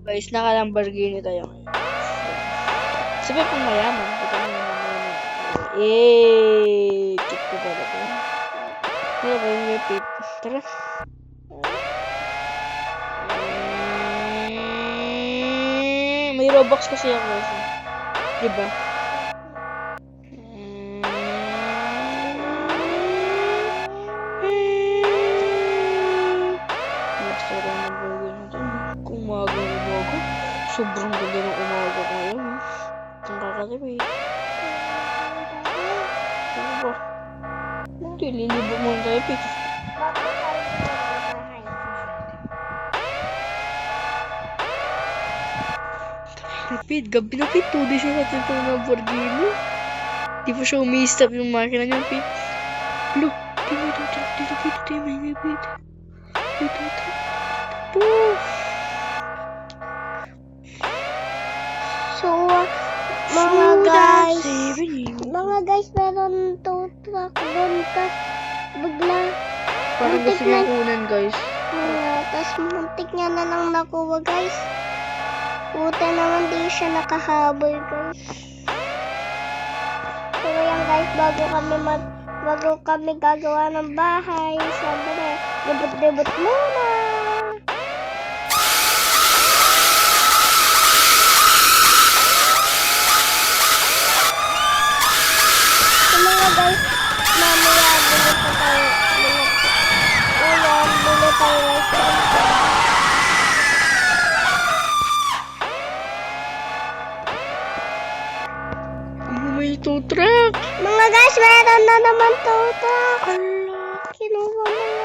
Guys, naka-Lamborghini tayo. Sabi pang mayaman. Check ko pala ito. Tara ba yung repeat? Tara. May Robux kasi ako. Diba? Sobrang ganda ng umaga ngayon. Ang kakatipid. Ano ba? Hindi, lilibo muna tayo, Pit. Pit, gabi na, Pit. 2 days na natin itong Lamborghini. Di pa siya umi-stop yung makina niya, Pit. Look, di may tutrak dito, Pit. Di may Pit. May tutrak. Poof! So, mga guys, meron tow truck doon ka bigla. Parang gusto niya kunan, guys. Tapos muntik niya na lang nakuha, guys. Puta naman, di siya nakahabol, guys. So, yan, guys, bago kami gagawa ng bahay, sabi na, debut muna. Guys, mamaya bili pa tayo. Bili tayo guys. May tow truck. Mga guys, meron na naman tow truck. Kinuha mo